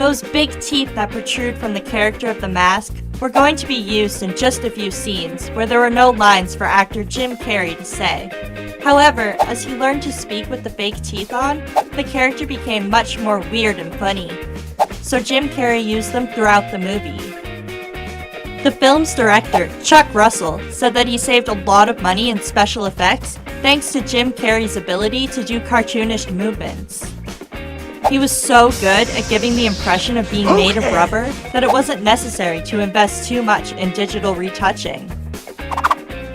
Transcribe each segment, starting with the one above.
Those big teeth that protrude from the character of the mask were going to be used in just a few scenes where there were no lines for actor Jim Carrey to say. However, as he learned to speak with the fake teeth on, the character became much more weird and funny. So Jim Carrey used them throughout the movie. The film's director, Chuck Russell, said that he saved a lot of money in special effects thanks to Jim Carrey's ability to do cartoonish movements. He was so good at giving the impression of being made of rubber that it wasn't necessary to invest too much in digital retouching.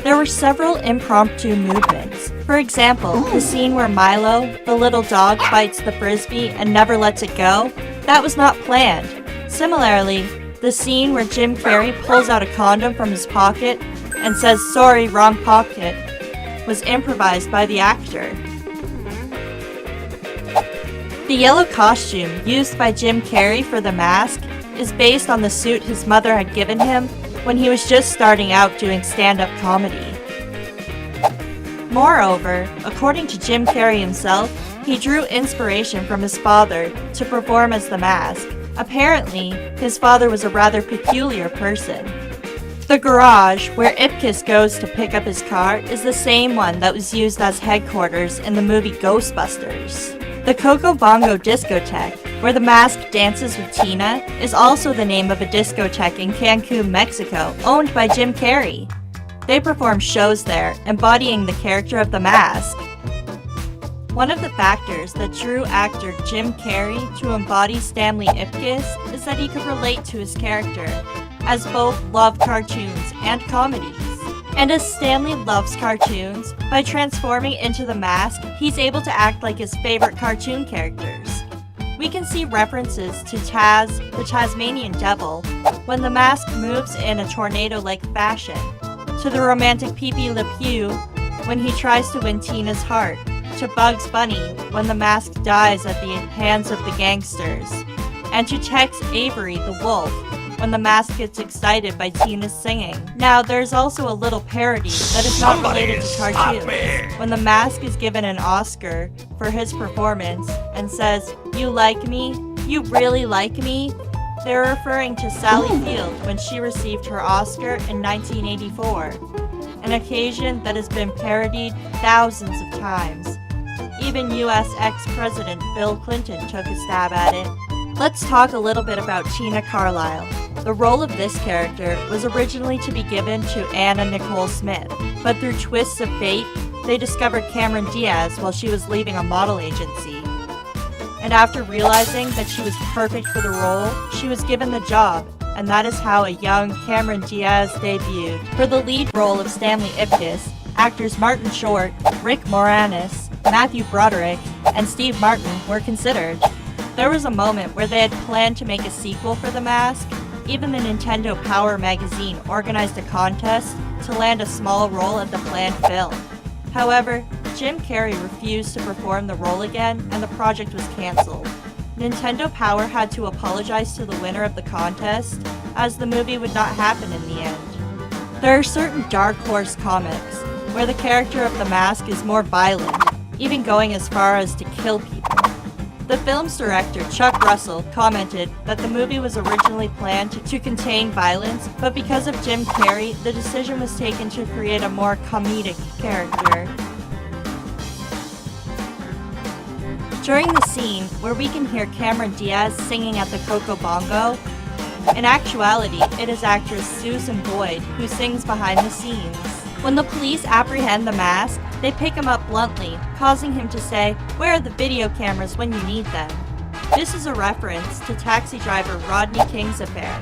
There were several impromptu movements. For example, the scene where Milo, the little dog, bites the frisbee and never lets it go, that was not planned. Similarly, the scene where Jim Carrey pulls out a condom from his pocket and says, "Sorry, wrong pocket," was improvised by the actor. The yellow costume used by Jim Carrey for the mask is based on the suit his mother had given him when he was just starting out doing stand-up comedy. Moreover, according to Jim Carrey himself, he drew inspiration from his father to perform as the mask. Apparently, his father was a rather peculiar person. The garage where Ipkiss goes to pick up his car is the same one that was used as headquarters in the movie Ghostbusters. The Coco Bongo discotheque, where the mask dances with Tina, is also the name of a discotheque in Cancun, Mexico, owned by Jim Carrey. They perform shows there, embodying the character of the mask. One of the factors that drew actor Jim Carrey to embody Stanley Ipkiss is that he could relate to his character, as both loved cartoons and comedies. And as Stanley loves cartoons, by transforming into the mask, he's able to act like his favorite cartoon characters. We can see references to Taz, the Tasmanian Devil, when the mask moves in a tornado-like fashion, to the romantic Pepe Le Pew when he tries to win Tina's heart, to Bugs Bunny when the mask dies at the hands of the gangsters, and to Tex Avery the wolf when the mask gets excited by Tina's singing. Now, there's also a little parody that is not related to cartoons. When the mask is given an Oscar for his performance and says, "You like me? You really like me?" They're referring to Sally Field when she received her Oscar in 1984, an occasion that has been parodied thousands of times. Even US ex-President Bill Clinton took a stab at it. Let's talk a little bit about Tina Carlyle. The role of this character was originally to be given to Anna Nicole Smith, but through twists of fate, they discovered Cameron Diaz while she was leaving a model agency. And after realizing that she was perfect for the role, she was given the job, and that is how a young Cameron Diaz debuted. For the lead role of Stanley Ipkiss, actors Martin Short, Rick Moranis, Matthew Broderick, and Steve Martin were considered. There was a moment where they had planned to make a sequel for The Mask. Even the Nintendo Power magazine organized a contest to land a small role at the planned film. However, Jim Carrey refused to perform the role again, and the project was cancelled. Nintendo Power had to apologize to the winner of the contest, as the movie would not happen in the end. There are certain Dark Horse comics where the character of the mask is more violent, even going as far as to kill people. The film's director, Chuck Russell, commented that the movie was originally planned to contain violence, but because of Jim Carrey, the decision was taken to create a more comedic character. During the scene where we can hear Cameron Diaz singing at the Coco Bongo, in actuality, it is actress Susan Boyd who sings behind the scenes. When the police apprehend the mask, they pick him up bluntly, causing him to say, "Where are the video cameras when you need them?" This is a reference to taxi driver Rodney King's affair,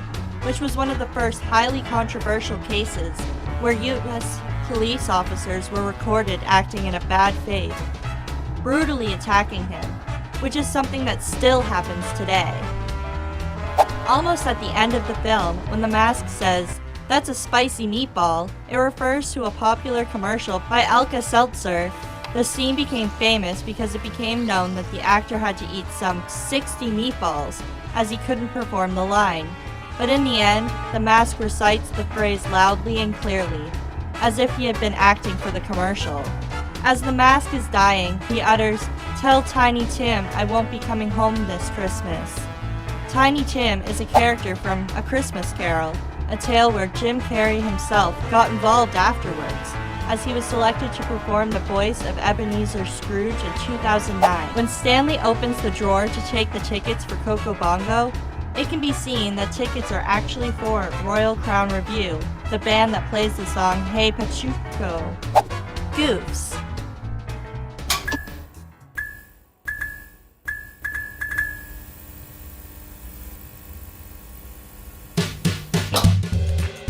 which was one of the first highly controversial cases where U.S. police officers were recorded acting in a bad faith, brutally attacking him, which is something that still happens today. Almost at the end of the film, when the mask says, "That's a spicy meatball," it refers to a popular commercial by Alka-Seltzer. The scene became famous because it became known that the actor had to eat some 60 meatballs, as he couldn't perform the line. But in the end, the mask recites the phrase loudly and clearly, as if he had been acting for the commercial. As the mask is dying, he utters, "Tell Tiny Tim I won't be coming home this Christmas." Tiny Tim is a character from A Christmas Carol, a tale where Jim Carrey himself got involved afterwards, as he was selected to perform the voice of Ebenezer Scrooge in 2009. When Stanley opens the drawer to take the tickets for Coco Bongo, it can be seen that tickets are actually for Royal Crown Revue, the band that plays the song Hey Pachuco. Goofs.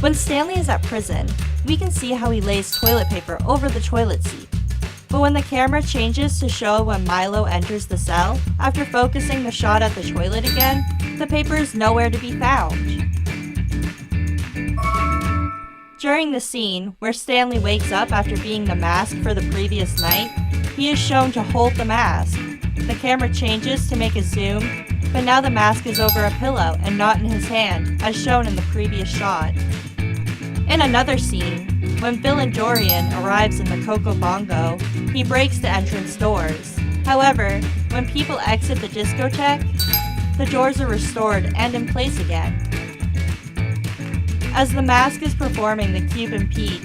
When Stanley is at prison, we can see how he lays toilet paper over the toilet seat. But when the camera changes to show when Milo enters the cell, after focusing the shot at the toilet again, the paper is nowhere to be found. During the scene where Stanley wakes up after being the mask for the previous night, he is shown to hold the mask. The camera changes to make a zoom, but now the mask is over a pillow and not in his hand, as shown in the previous shot. In another scene, when villain Dorian arrives in the Coco Bongo, he breaks the entrance doors. However, when people exit the discotheque, the doors are restored and in place again. As the mask is performing the Cuban Pete,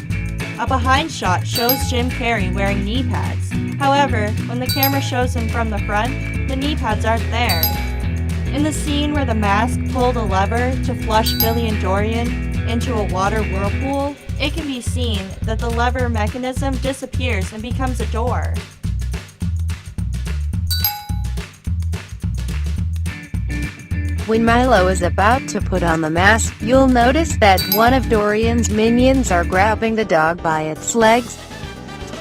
a behind shot shows Jim Carrey wearing knee pads. However, when the camera shows him from the front, the knee pads aren't there. In the scene where the mask pulled a lever to flush Billy and Dorian into a water whirlpool, it can be seen that the lever mechanism disappears and becomes a door. When Milo is about to put on the mask, you'll notice that one of Dorian's minions are grabbing the dog by its legs.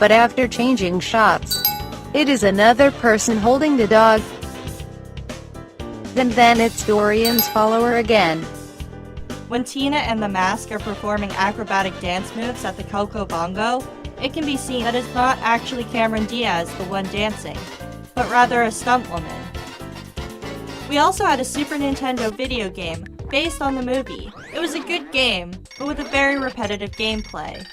But after changing shots, it is another person holding the dog. Then it's Dorian's follower again. When Tina and the mask are performing acrobatic dance moves at the Coco Bongo, it can be seen that it's not actually Cameron Diaz the one dancing, but rather a stunt woman. We also had a Super Nintendo video game based on the movie. It was a good game, but with a very repetitive gameplay.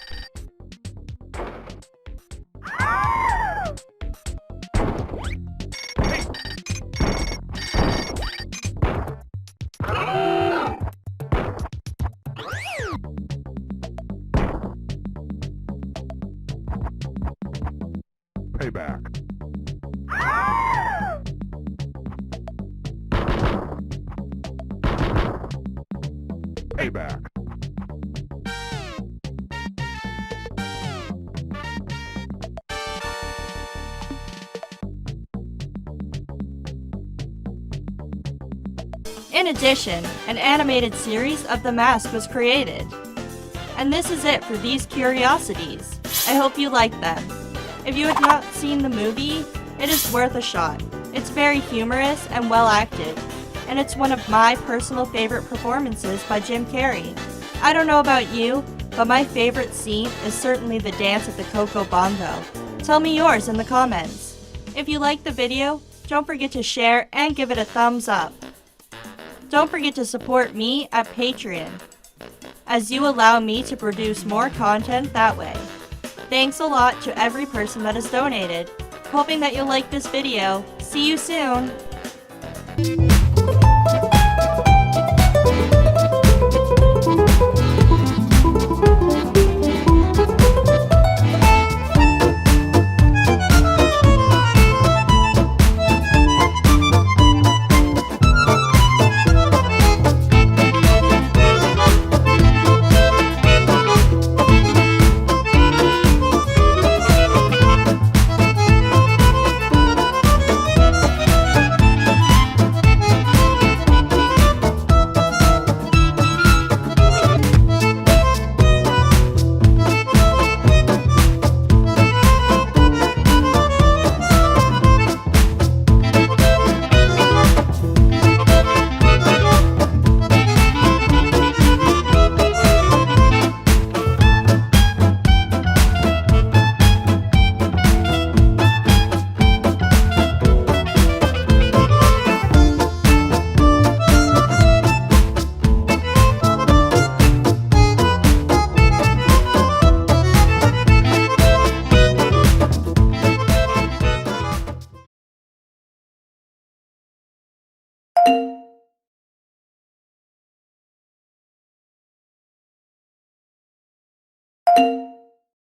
Payback. Payback. In addition, an animated series of The Mask was created. And this is it for these curiosities. I hope you liked them. If you had not seen the movie, it is worth a shot. It's very humorous and well acted, and it's one of my personal favorite performances by Jim Carrey. I don't know about you, but my favorite scene is certainly the dance at the Coco Bongo. Tell me yours in the comments. If you liked the video, don't forget to share and give it a thumbs up. Don't forget to support me at Patreon, as you allow me to produce more content that way. Thanks a lot to every person that has donated. Hoping that you'll like this video. See you soon!